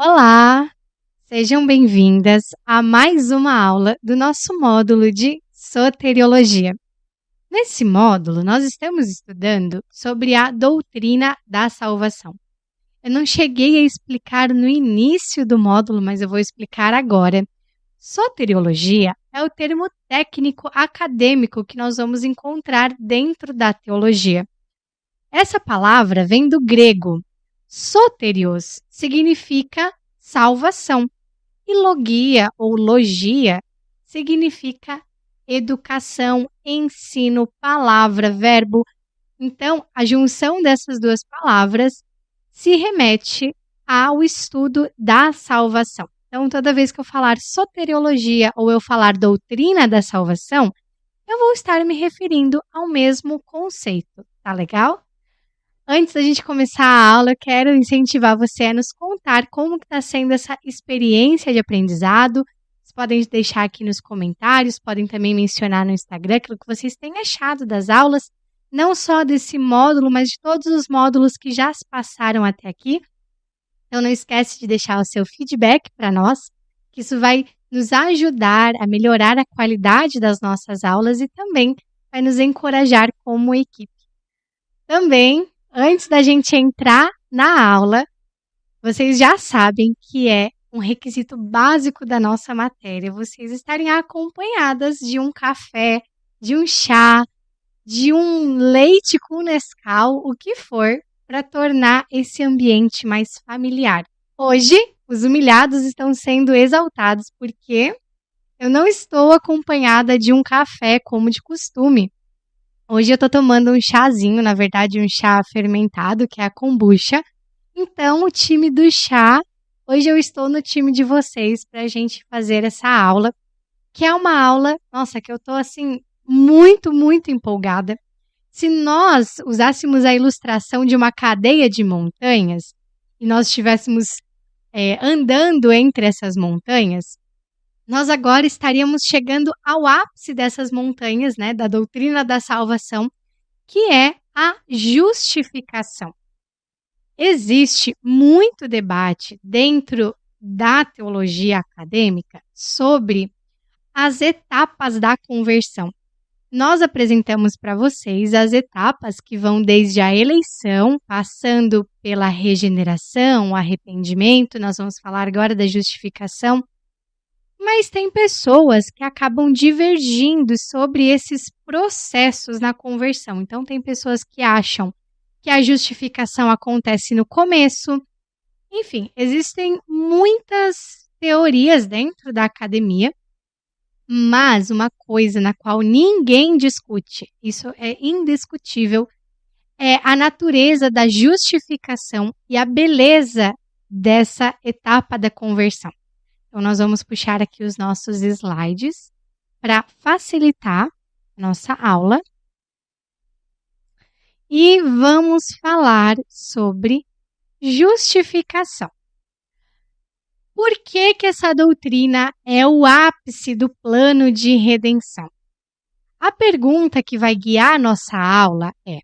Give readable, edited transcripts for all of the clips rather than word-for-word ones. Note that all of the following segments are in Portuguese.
Olá, sejam bem-vindas a mais uma aula do nosso módulo de soteriologia. Nesse módulo, nós estamos estudando sobre a doutrina da salvação. Eu não cheguei a explicar no início do módulo, mas eu vou explicar agora. Soteriologia é o termo técnico acadêmico que nós vamos encontrar dentro da teologia. Essa palavra vem do grego. Soterios significa salvação e logia ou logia significa educação, ensino, palavra, verbo. Então, a junção dessas duas palavras se remete ao estudo da salvação. Então, toda vez que eu falar soteriologia ou eu falar doutrina da salvação, eu vou estar me referindo ao mesmo conceito. Tá legal? Antes da gente começar a aula, eu quero incentivar você a nos contar como está sendo essa experiência de aprendizado. Vocês podem deixar aqui nos comentários, podem também mencionar no Instagram aquilo que vocês têm achado das aulas, não só desse módulo, mas de todos os módulos que já se passaram até aqui. Então não esquece de deixar o seu feedback para nós, que isso vai nos ajudar a melhorar a qualidade das nossas aulas e também vai nos encorajar como equipe. Também, antes da gente entrar na aula, vocês já sabem que é um requisito básico da nossa matéria vocês estarem acompanhadas de um café, de um chá, de um leite com Nescau, o que for, para tornar esse ambiente mais familiar. Hoje, os humilhados estão sendo exaltados porque eu não estou acompanhada de um café como de costume. Hoje eu tô tomando um chazinho, na verdade um chá fermentado, que é a kombucha. Então, o time do chá, hoje eu estou no time de vocês pra gente fazer essa aula, que é uma aula, nossa, que eu tô assim, muito empolgada. Se nós usássemos a ilustração de uma cadeia de montanhas, e nós estivéssemos andando entre essas montanhas, nós agora estaríamos chegando ao ápice dessas montanhas, né, da doutrina da salvação, que é a justificação. Existe muito debate dentro da teologia acadêmica sobre as etapas da conversão. Nós apresentamos para vocês as etapas que vão desde a eleição, passando pela regeneração, o arrependimento, nós vamos falar agora da justificação. Mas tem pessoas que acabam divergindo sobre esses processos na conversão. Então, tem pessoas que acham que a justificação acontece no começo. Enfim, existem muitas teorias dentro da academia, mas uma coisa na qual ninguém discute, isso é indiscutível, é a natureza da justificação e a beleza dessa etapa da conversão. Então, nós vamos puxar aqui os nossos slides para facilitar a nossa aula. E vamos falar sobre justificação. Por que essa doutrina é o ápice do plano de redenção? A pergunta que vai guiar a nossa aula é: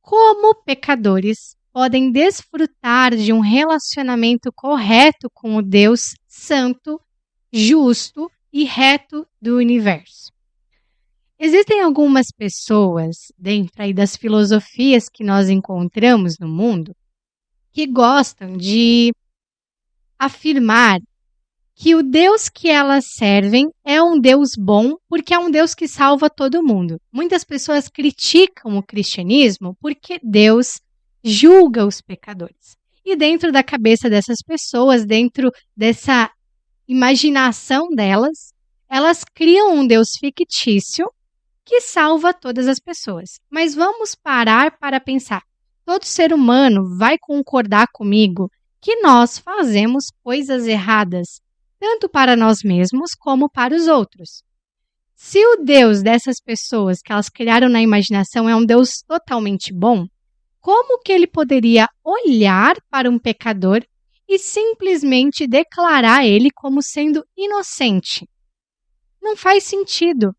como pecadores podem desfrutar de um relacionamento correto com o Deus santo, justo e reto do universo? Existem algumas pessoas, dentro aí das filosofias que nós encontramos no mundo, que gostam de afirmar que o Deus que elas servem é um Deus bom porque é um Deus que salva todo mundo. Muitas pessoas criticam o cristianismo porque Deus julga os pecadores. E dentro da cabeça dessas pessoas, dentro dessa imaginação delas, elas criam um Deus fictício que salva todas as pessoas. Mas vamos parar para pensar. Todo ser humano vai concordar comigo que nós fazemos coisas erradas, tanto para nós mesmos como para os outros. Se o Deus dessas pessoas que elas criaram na imaginação é um Deus totalmente bom, como que ele poderia olhar para um pecador e simplesmente declarar ele como sendo inocente? Não faz sentido.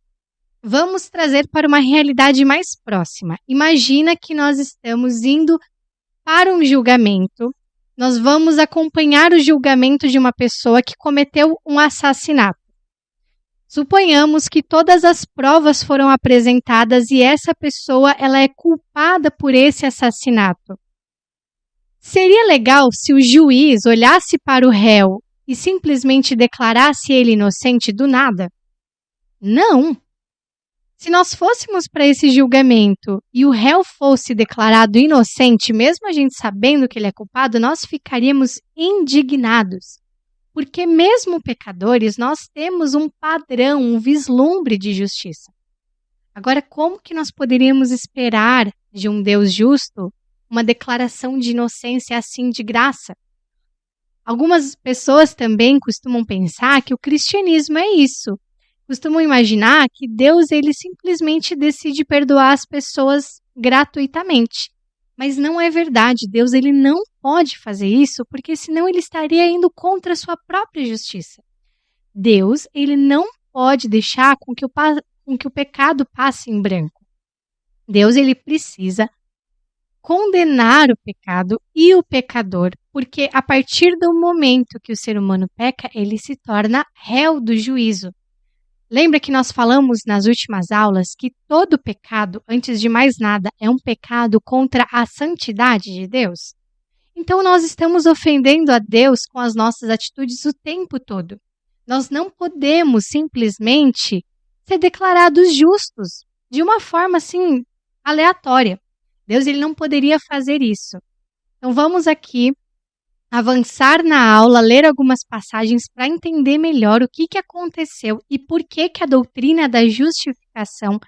Vamos trazer para uma realidade mais próxima. Imagina que nós estamos indo para um julgamento nós vamos acompanhar o julgamento de uma pessoa que cometeu um assassinato. Suponhamos que todas as provas foram apresentadas e essa pessoa ela é culpada por esse assassinato. Seria legal se o juiz olhasse para o réu e simplesmente declarasse ele inocente do nada? Não! Se nós fôssemos para esse julgamento e o réu fosse declarado inocente, mesmo a gente sabendo que ele é culpado, nós ficaríamos indignados. Porque mesmo pecadores, nós temos um padrão, um vislumbre de justiça. Agora, como que nós poderíamos esperar de um Deus justo uma declaração de inocência assim de graça? Algumas pessoas também costumam pensar que o cristianismo é isso. Costumam imaginar que Deus ele simplesmente decide perdoar as pessoas gratuitamente. Mas não é verdade. Deus ele não pode fazer isso, porque senão ele estaria indo contra a sua própria justiça. Deus ele não pode deixar com que o pecado passe em branco. Deus ele precisa condenar o pecado e o pecador, porque a partir do momento que o ser humano peca, ele se torna réu do juízo. Lembra que nós falamos nas últimas aulas que todo pecado, antes de mais nada, é um pecado contra a santidade de Deus? Então nós estamos ofendendo a Deus com as nossas atitudes o tempo todo. Nós não podemos simplesmente ser declarados justos de uma forma assim aleatória. Deus ele não poderia fazer isso. Então vamos aqui avançar na aula, ler algumas passagens para entender melhor o que aconteceu e por que a doutrina da justificação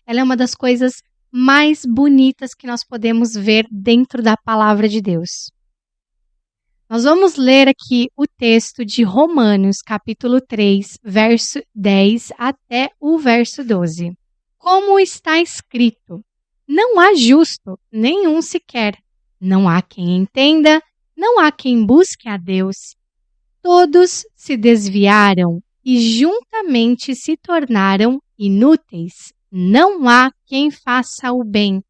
ela é uma das coisas mais bonitas que nós podemos ver dentro da palavra de Deus. Nós vamos ler aqui o texto de Romanos, capítulo 3, verso 10 até o verso 12. Como está escrito: não há justo, nenhum sequer. Não há quem entenda, não há quem busque a Deus. Todos se desviaram e juntamente se tornaram inúteis. Não há quem faça o bem.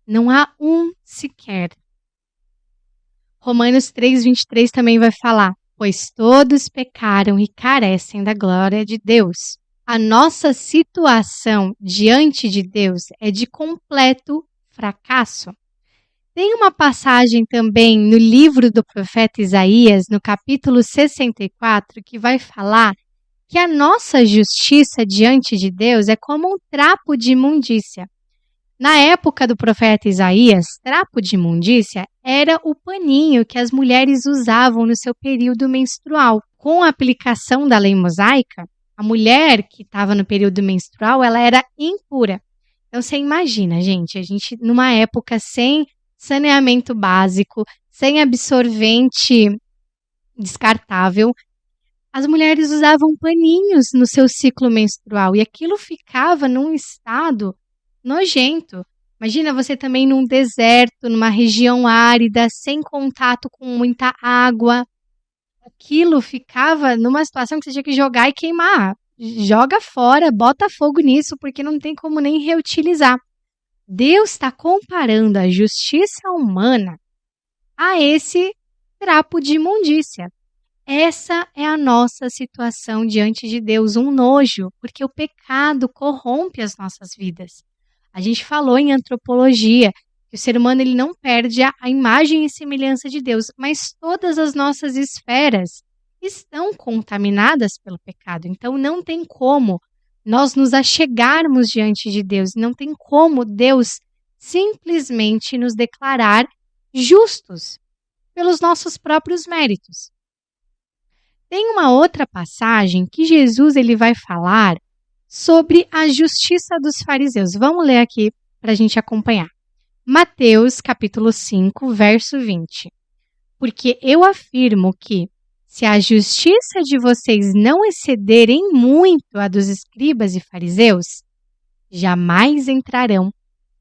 Não há um sequer. Romanos 3:23 também vai falar: pois todos pecaram e carecem da glória de Deus. A nossa situação diante de Deus é de completo fracasso. Tem uma passagem também no livro do profeta Isaías, no capítulo 64, que vai falar que a nossa justiça diante de Deus é como um trapo de imundícia. Na época do profeta Isaías, trapo de imundícia era o paninho que as mulheres usavam no seu período menstrual. Com a aplicação da lei mosaica, a mulher que estava no período menstrual, ela era impura. Então você imagina, gente, a gente numa época sem saneamento básico, sem absorvente descartável, as mulheres usavam paninhos no seu ciclo menstrual e aquilo ficava num estado nojento. Imagina você também num deserto, numa região árida, sem contato com muita água. Aquilo ficava numa situação que você tinha que jogar e queimar. Joga fora, bota fogo nisso, porque não tem como nem reutilizar. Deus está comparando a justiça humana a esse trapo de imundícia. Essa é a nossa situação diante de Deus, um nojo, porque o pecado corrompe as nossas vidas. A gente falou em antropologia que o ser humano ele não perde a imagem e semelhança de Deus, mas todas as nossas esferas estão contaminadas pelo pecado. Então não tem como nós nos achegarmos diante de Deus, não tem como Deus simplesmente nos declarar justos pelos nossos próprios méritos. Tem uma outra passagem que Jesus ele vai falar sobre a justiça dos fariseus. Vamos ler aqui para a gente acompanhar. Mateus, capítulo 5, verso 20. Porque eu afirmo que, se a justiça de vocês não exceder em muito a dos escribas e fariseus, jamais entrarão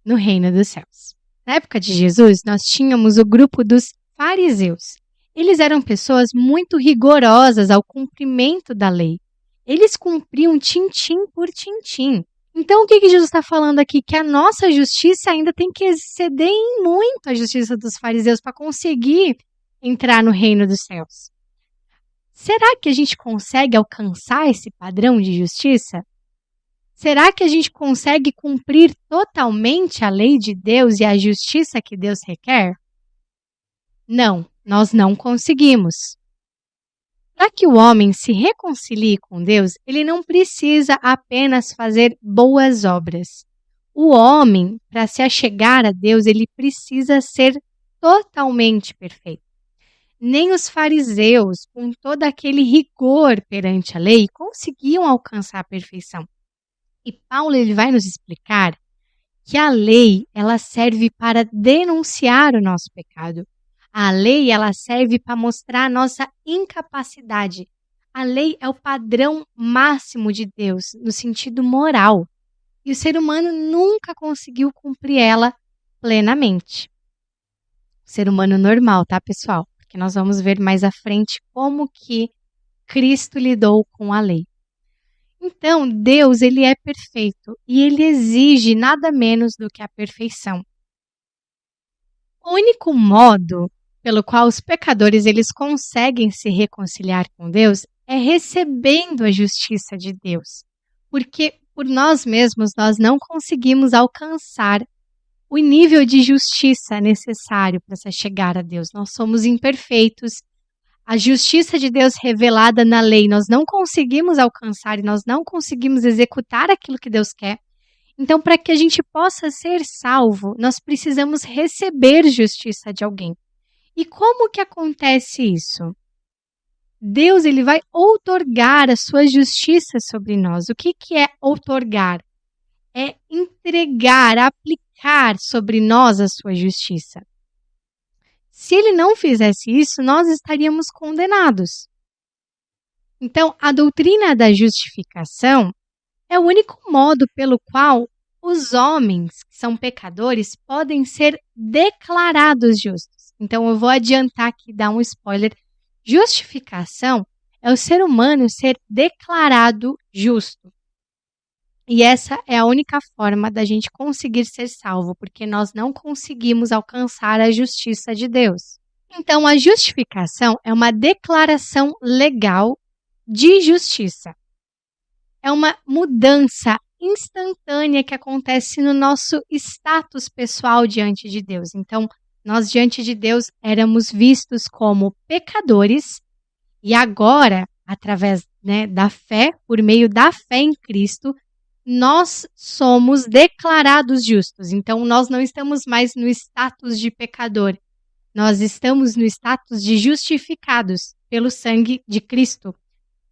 no reino dos céus. Na época de Jesus, nós tínhamos o grupo dos fariseus. Eles eram pessoas muito rigorosas ao cumprimento da lei. Eles cumpriam tintim por tintim. Então, o que Jesus está falando aqui? Que a nossa justiça ainda tem que exceder em muito a justiça dos fariseus para conseguir entrar no reino dos céus. Será que a gente consegue alcançar esse padrão de justiça? Será que a gente consegue cumprir totalmente a lei de Deus e a justiça que Deus requer? Não, nós não conseguimos. Para que o homem se reconcilie com Deus, ele não precisa apenas fazer boas obras. O homem, para se achegar a Deus, ele precisa ser totalmente perfeito. Nem os fariseus, com todo aquele rigor perante a lei, conseguiam alcançar a perfeição. E Paulo ele vai nos explicar que a lei ela serve para denunciar o nosso pecado. A lei ela serve para mostrar a nossa incapacidade. A lei é o padrão máximo de Deus no sentido moral. E o ser humano nunca conseguiu cumprir ela plenamente. O ser humano normal, tá, pessoal? Porque nós vamos ver mais à frente como que Cristo lidou com a lei. Então, Deus, ele é perfeito e ele exige nada menos do que a perfeição. O único modo pelo qual os pecadores eles conseguem se reconciliar com Deus é recebendo a justiça de Deus. Porque por nós mesmos nós não conseguimos alcançar o nível de justiça necessário para se chegar a Deus. Nós somos imperfeitos. A justiça de Deus revelada na lei, nós não conseguimos alcançar e nós não conseguimos executar aquilo que Deus quer. Então, para que a gente possa ser salvo, nós precisamos receber justiça de alguém. E como que acontece isso? Deus ele vai outorgar a sua justiça sobre nós. O que é outorgar? É entregar, aplicar sobre nós a sua justiça. Se ele não fizesse isso, nós estaríamos condenados. Então, a doutrina da justificação é o único modo pelo qual os homens que são pecadores podem ser declarados justos. Então, eu vou adiantar aqui, dar um spoiler. Justificação é o ser humano ser declarado justo. E essa é a única forma da gente conseguir ser salvo, porque nós não conseguimos alcançar a justiça de Deus. Então, a justificação é uma declaração legal de justiça. É uma mudança instantânea que acontece no nosso status pessoal diante de Deus. Então, nós diante de Deus éramos vistos como pecadores e agora, através da fé, por meio da fé em Cristo, nós somos declarados justos. Então, nós não estamos mais no status de pecador. Nós estamos no status de justificados pelo sangue de Cristo.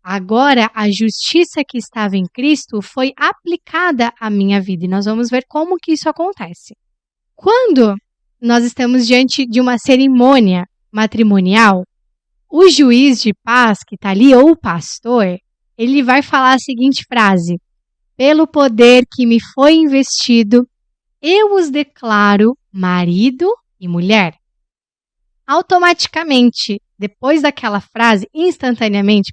Agora, a justiça que estava em Cristo foi aplicada à minha vida. E nós vamos ver como que isso acontece. Quando nós estamos diante de uma cerimônia matrimonial, o juiz de paz que está ali, ou o pastor, ele vai falar a seguinte frase: pelo poder que me foi investido, eu os declaro marido e mulher. Automaticamente, depois daquela frase, instantaneamente,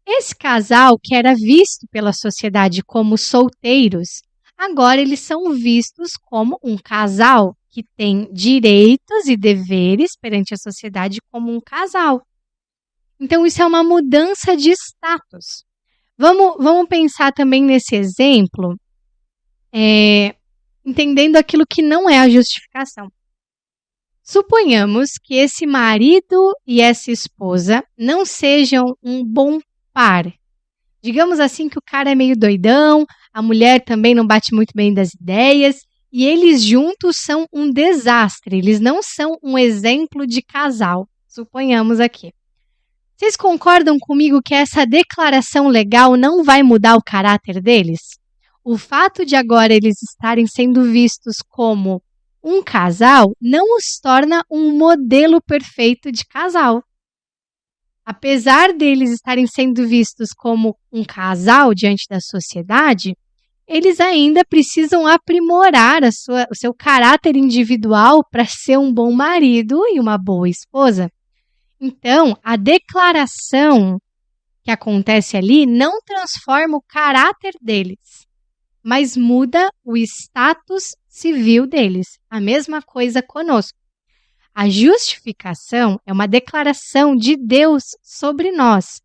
esse casal que era visto pela sociedade como solteiros, agora eles são vistos como um casal que tem direitos e deveres perante a sociedade como um casal. Então, isso é uma mudança de status. Vamos pensar também nesse exemplo, entendendo aquilo que não é a justificação. Suponhamos que esse marido e essa esposa não sejam um bom par. Digamos assim que o cara é meio doidão, a mulher também não bate muito bem das ideias, e eles juntos são um desastre, eles não são um exemplo de casal, suponhamos aqui. Vocês concordam comigo que essa declaração legal não vai mudar o caráter deles? O fato de agora eles estarem sendo vistos como um casal não os torna um modelo perfeito de casal. Apesar deles estarem sendo vistos como um casal diante da sociedade, eles ainda precisam aprimorar o seu caráter individual para ser um bom marido e uma boa esposa. Então, a declaração que acontece ali não transforma o caráter deles, mas muda o status civil deles. A mesma coisa conosco. A justificação é uma declaração de Deus sobre nós.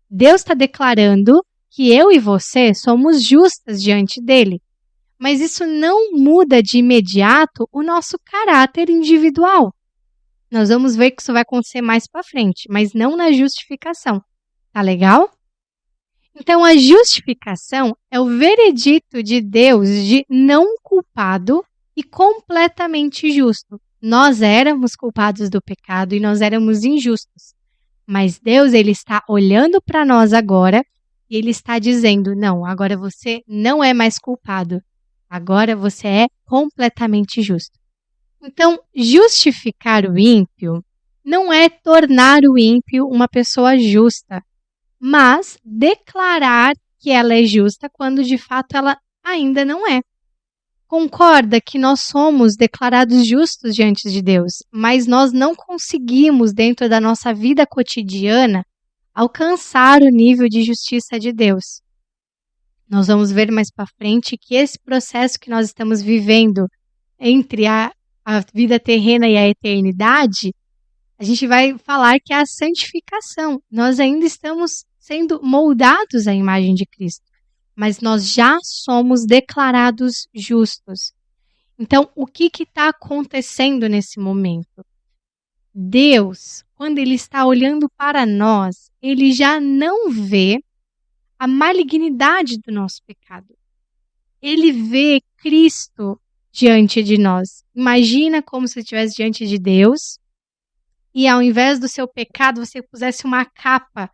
Deus está declarando que eu e você somos justas diante dele. Mas isso não muda de imediato o nosso caráter individual. Nós vamos ver que isso vai acontecer mais para frente, mas não na justificação. Tá legal? Então, a justificação é o veredito de Deus de não culpado e completamente justo. Nós éramos culpados do pecado e nós éramos injustos. Mas Deus, ele está olhando para nós agora e ele está dizendo, não, agora você não é mais culpado. Agora você é completamente justo. Então, justificar o ímpio não é tornar o ímpio uma pessoa justa, mas declarar que ela é justa quando de fato ela ainda não é. Concorda que nós somos declarados justos diante de Deus, mas nós não conseguimos, dentro da nossa vida cotidiana, alcançar o nível de justiça de Deus. Nós vamos ver mais para frente que esse processo que nós estamos vivendo entre a vida terrena e a eternidade, a gente vai falar que é a santificação. Nós ainda estamos sendo moldados à imagem de Cristo, mas nós já somos declarados justos. Então, o que está acontecendo nesse momento? Deus, quando ele está olhando para nós, ele já não vê a malignidade do nosso pecado. Ele vê Cristo diante de nós. Imagina como se estivesse diante de Deus e ao invés do seu pecado você pusesse uma capa,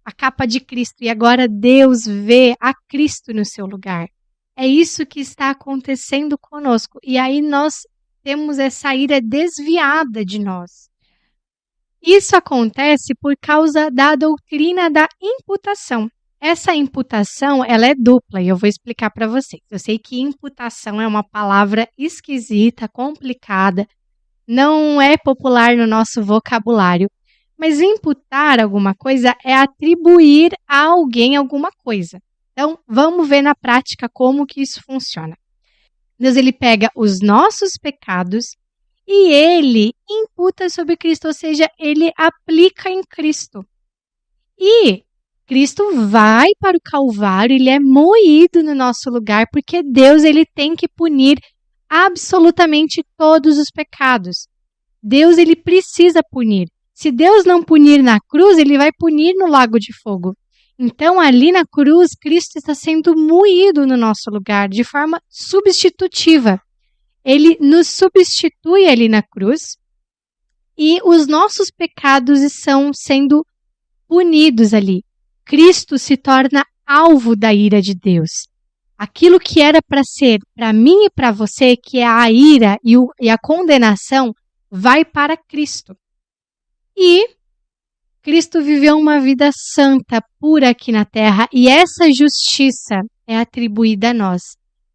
a capa de Cristo, e agora Deus vê a Cristo no seu lugar. É isso que está acontecendo conosco. E aí nós temos essa ira desviada de nós. Isso acontece por causa da doutrina da imputação. Essa imputação, ela é dupla e eu vou explicar para vocês. Eu sei que imputação é uma palavra esquisita, complicada, não é popular no nosso vocabulário, mas imputar alguma coisa é atribuir a alguém alguma coisa. Então, vamos ver na prática como que isso funciona. Deus, ele pega os nossos pecados e ele imputa sobre Cristo, ou seja, ele aplica em Cristo. E Cristo vai para o Calvário, ele é moído no nosso lugar, porque Deus, ele tem que punir absolutamente todos os pecados. Deus, ele precisa punir. Se Deus não punir na cruz, ele vai punir no lago de fogo. Então, ali na cruz, Cristo está sendo moído no nosso lugar, de forma substitutiva. Ele nos substitui ali na cruz e os nossos pecados estão sendo punidos ali. Cristo se torna alvo da ira de Deus. Aquilo que era para ser para mim e para você, que é a ira e a condenação, vai para Cristo. E Cristo viveu uma vida santa, pura aqui na terra, e essa justiça é atribuída a nós.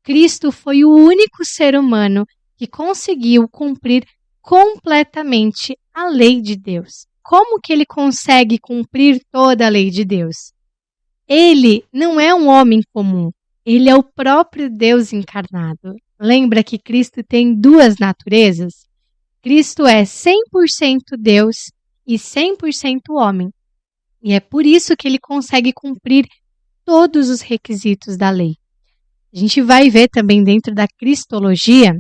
Cristo foi o único ser humano que conseguiu cumprir completamente a lei de Deus. Como que ele consegue cumprir toda a lei de Deus? Ele não é um homem comum, ele é o próprio Deus encarnado. Lembra que Cristo tem duas naturezas? Cristo é 100% Deus e 100% homem. E é por isso que ele consegue cumprir todos os requisitos da lei. A gente vai ver também dentro da cristologia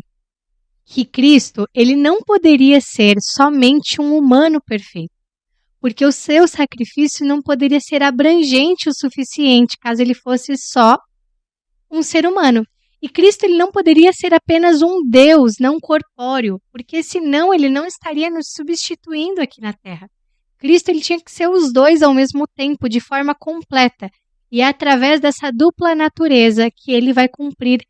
que Cristo, ele não poderia ser somente um humano perfeito, porque o seu sacrifício não poderia ser abrangente o suficiente caso ele fosse só um ser humano. E Cristo, ele não poderia ser apenas um Deus não corpóreo, porque senão ele não estaria nos substituindo aqui na Terra. Cristo, ele tinha que ser os dois ao mesmo tempo, de forma completa. E é através dessa dupla natureza que ele vai cumprir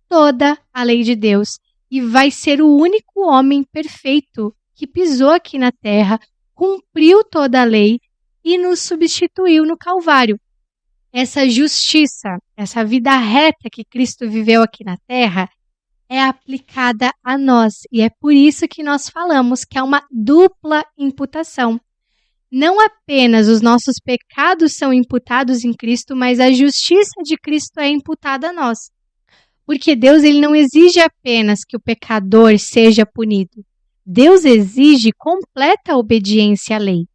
toda a lei de Deus e vai ser o único homem perfeito que pisou aqui na Terra, cumpriu toda a lei e nos substituiu no Calvário. Essa justiça, essa vida reta que Cristo viveu aqui na Terra é aplicada a nós. E é por isso que nós falamos que é uma dupla imputação. Não apenas os nossos pecados são imputados em Cristo, mas a justiça de Cristo é imputada a nós. Porque Deus, ele não exige apenas que o pecador seja punido, Deus exige completa obediência à lei.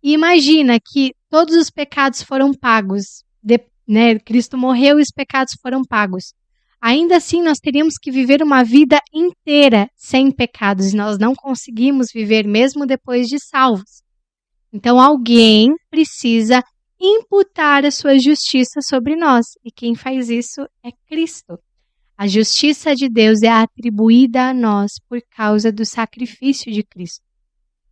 E imagina que todos os pecados foram pagos, Cristo morreu e os pecados foram pagos. Ainda assim, nós teríamos que viver uma vida inteira sem pecados, e nós não conseguimos viver mesmo depois de salvos. Então, alguém precisa imputar a sua justiça sobre nós, e quem faz isso é Cristo. A justiça de Deus é atribuída a nós por causa do sacrifício de Cristo.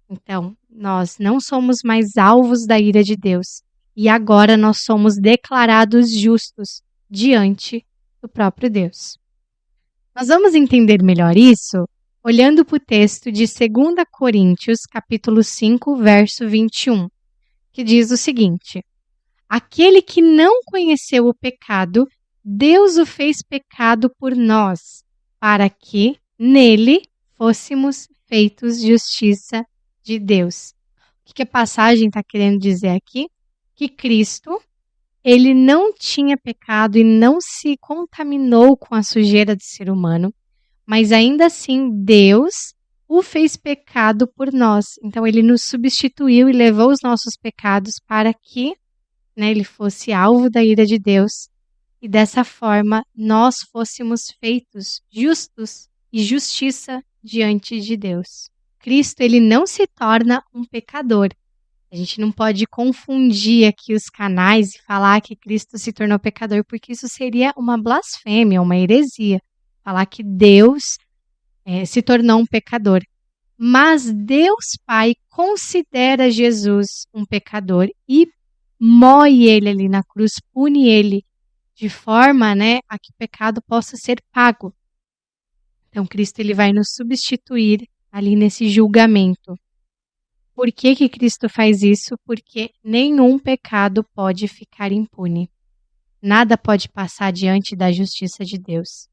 Então, nós não somos mais alvos da ira de Deus, e agora nós somos declarados justos diante do próprio Deus. Nós vamos entender melhor isso olhando para o texto de 2 Coríntios, capítulo 5, verso 21, que diz o seguinte: aquele que não conheceu o pecado, Deus o fez pecado por nós, para que nele fôssemos feitos justiça de Deus. O que a passagem está querendo dizer aqui? Que Cristo, ele não tinha pecado e não se contaminou com a sujeira do ser humano, mas ainda assim Deus o fez pecado por nós. Então ele nos substituiu e levou os nossos pecados para que ele fosse alvo da ira de Deus, e dessa forma nós fôssemos feitos justos e justiça diante de Deus. Cristo, ele não se torna um pecador. A gente não pode confundir aqui os canais e falar que Cristo se tornou pecador, porque isso seria uma blasfêmia, uma heresia. Falar que Deus se tornou um pecador. Mas Deus Pai considera Jesus um pecador e moe ele ali na cruz, pune ele de forma a que o pecado possa ser pago. Então Cristo, ele vai nos substituir ali nesse julgamento. Por que Cristo faz isso? Porque nenhum pecado pode ficar impune. Nada pode passar diante da justiça de Deus.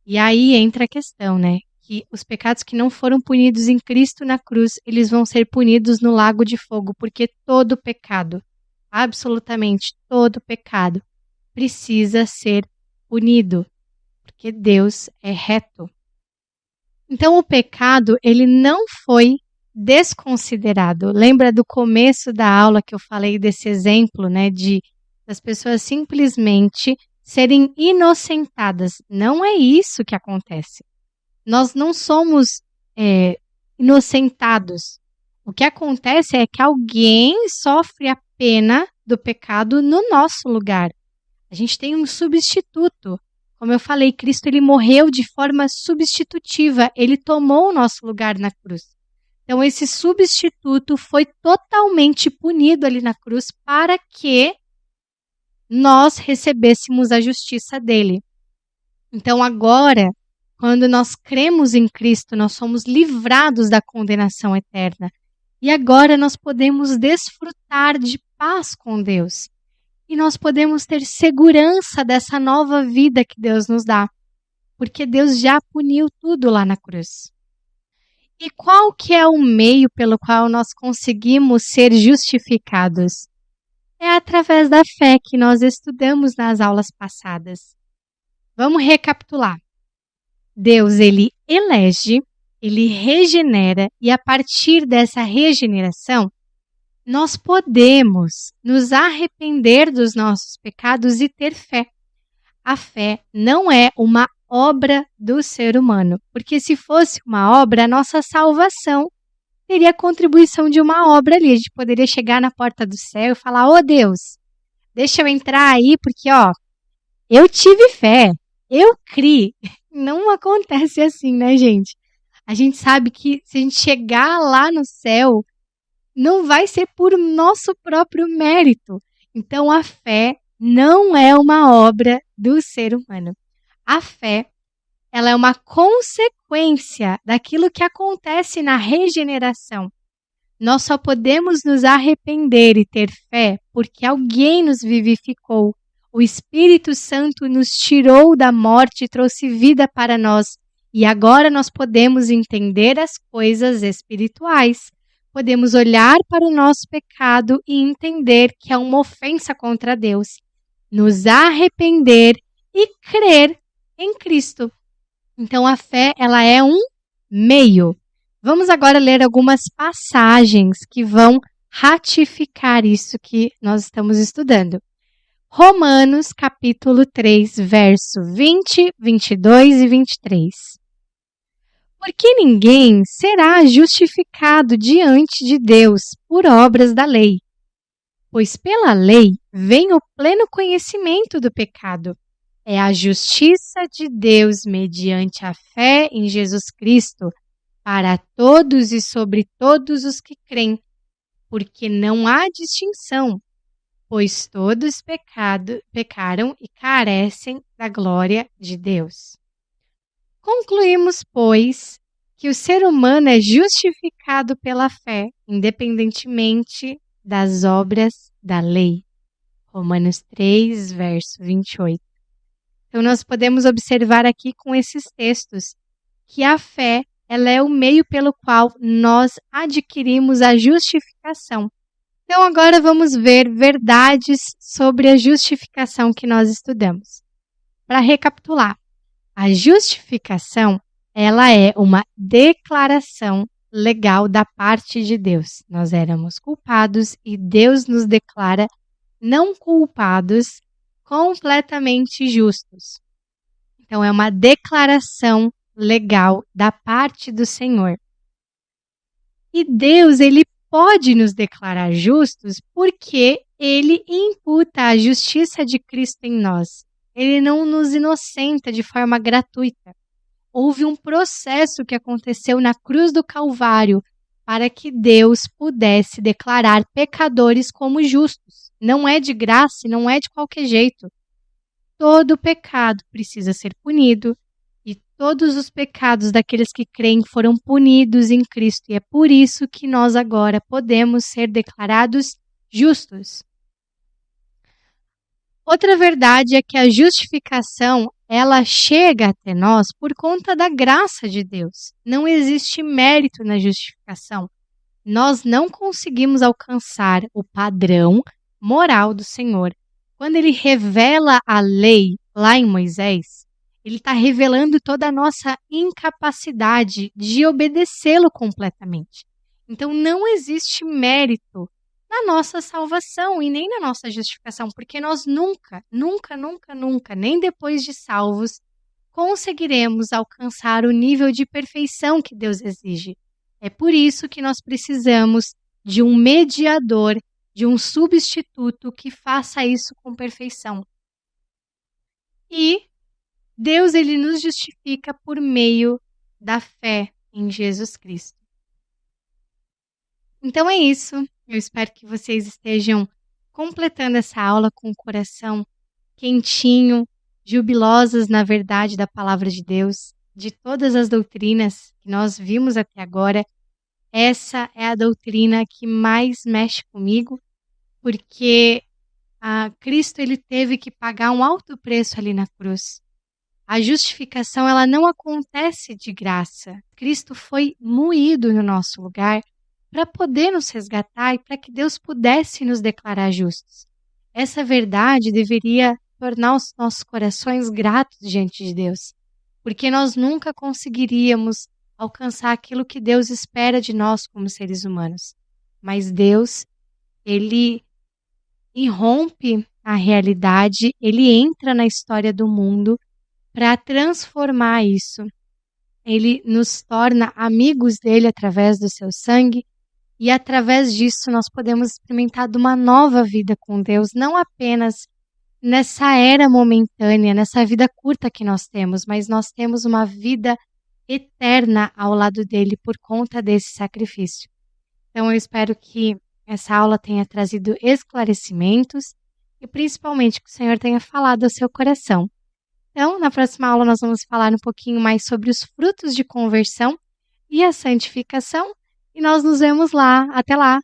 E aí entra a questão, que os pecados que não foram punidos em Cristo na cruz, eles vão ser punidos no lago de fogo, porque todo pecado, absolutamente todo pecado, precisa ser punido, porque Deus é reto. Então o pecado, ele não foi desconsiderado. Lembra do começo da aula que eu falei desse exemplo, das pessoas simplesmente serem inocentadas? Não é isso que acontece. Nós não somos inocentados. O que acontece é que alguém sofre a pena do pecado no nosso lugar. A gente tem um substituto. Como eu falei, Cristo, ele morreu de forma substitutiva. Ele tomou o nosso lugar na cruz. Então, esse substituto foi totalmente punido ali na cruz para que nós recebêssemos a justiça dele. Então, agora, quando nós cremos em Cristo, nós somos livrados da condenação eterna. E agora nós podemos desfrutar de paz com Deus. E nós podemos ter segurança dessa nova vida que Deus nos dá. Porque Deus já puniu tudo lá na cruz. E qual que é o meio pelo qual nós conseguimos ser justificados? É através da fé que nós estudamos nas aulas passadas. Vamos recapitular. Deus, ele elege, ele regenera, e a partir dessa regeneração, nós podemos nos arrepender dos nossos pecados e ter fé. A fé não é uma obra do ser humano, porque se fosse uma obra, a nossa salvação teria a contribuição de uma obra ali. A gente poderia chegar na porta do céu e falar: "Ô Deus, deixa eu entrar aí, porque eu tive fé, eu criei." Não acontece assim, gente? A gente sabe que se a gente chegar lá no céu, não vai ser por nosso próprio mérito. Então, a fé não é uma obra do ser humano. A fé, ela é uma consequência daquilo que acontece na regeneração. Nós só podemos nos arrepender e ter fé porque alguém nos vivificou. O Espírito Santo nos tirou da morte e trouxe vida para nós. E agora nós podemos entender as coisas espirituais. Podemos olhar para o nosso pecado e entender que é uma ofensa contra Deus. Nos arrepender e crer em Cristo. Então a fé, ela é um meio. Vamos agora ler algumas passagens que vão ratificar isso que nós estamos estudando. Romanos, capítulo 3, verso 20, 22 e 23. Porque ninguém será justificado diante de Deus por obras da lei, pois pela lei vem o pleno conhecimento do pecado. É a justiça de Deus mediante a fé em Jesus Cristo, para todos e sobre todos os que creem, porque não há distinção, pois todos pecaram e carecem da glória de Deus. Concluímos, pois, que o ser humano é justificado pela fé, independentemente das obras da lei. Romanos 3, verso 28. Então, nós podemos observar aqui com esses textos que a fé ela é o meio pelo qual nós adquirimos a justificação. Então, agora vamos ver verdades sobre a justificação que nós estudamos. Para recapitular, a justificação ela é uma declaração legal da parte de Deus. Nós éramos culpados e Deus nos declara não culpados, completamente justos. Então, é uma declaração legal da parte do Senhor. E Deus, ele pode nos declarar justos porque ele imputa a justiça de Cristo em nós. Ele não nos inocenta de forma gratuita. Houve um processo que aconteceu na cruz do Calvário para que Deus pudesse declarar pecadores como justos. Não é de graça e não é de qualquer jeito. Todo pecado precisa ser punido e todos os pecados daqueles que creem foram punidos em Cristo. E é por isso que nós agora podemos ser declarados justos. Outra verdade é que a justificação, ela chega até nós por conta da graça de Deus. Não existe mérito na justificação. Nós não conseguimos alcançar o padrão moral do Senhor. Quando ele revela a lei lá em Moisés, ele está revelando toda a nossa incapacidade de obedecê-lo completamente. Então não existe mérito na nossa salvação e nem na nossa justificação, porque nós nunca, nem depois de salvos, conseguiremos alcançar o nível de perfeição que Deus exige. É por isso que nós precisamos de um mediador, de um substituto que faça isso com perfeição. E Deus, ele nos justifica por meio da fé em Jesus Cristo. Então é isso. Eu espero que vocês estejam completando essa aula com o coração quentinho, jubilosos na verdade da palavra de Deus, de todas as doutrinas que nós vimos até agora. Essa é a doutrina que mais mexe comigo, porque Cristo ele teve que pagar um alto preço ali na cruz. A justificação ela não acontece de graça. Cristo foi moído no nosso lugar para poder nos resgatar e para que Deus pudesse nos declarar justos. Essa verdade deveria tornar os nossos corações gratos diante de Deus, porque nós nunca conseguiríamos alcançar aquilo que Deus espera de nós como seres humanos. Mas Deus, ele irrompe a realidade, ele entra na história do mundo para transformar isso. Ele nos torna amigos dele através do seu sangue e através disso nós podemos experimentar de uma nova vida com Deus, não apenas nessa era momentânea, nessa vida curta que nós temos, mas nós temos uma vida eterna ao lado dele por conta desse sacrifício. Então eu espero que essa aula tenha trazido esclarecimentos e principalmente que o Senhor tenha falado ao seu coração. Então, na próxima aula nós vamos falar um pouquinho mais sobre os frutos de conversão e a santificação e nós nos vemos lá. Até lá!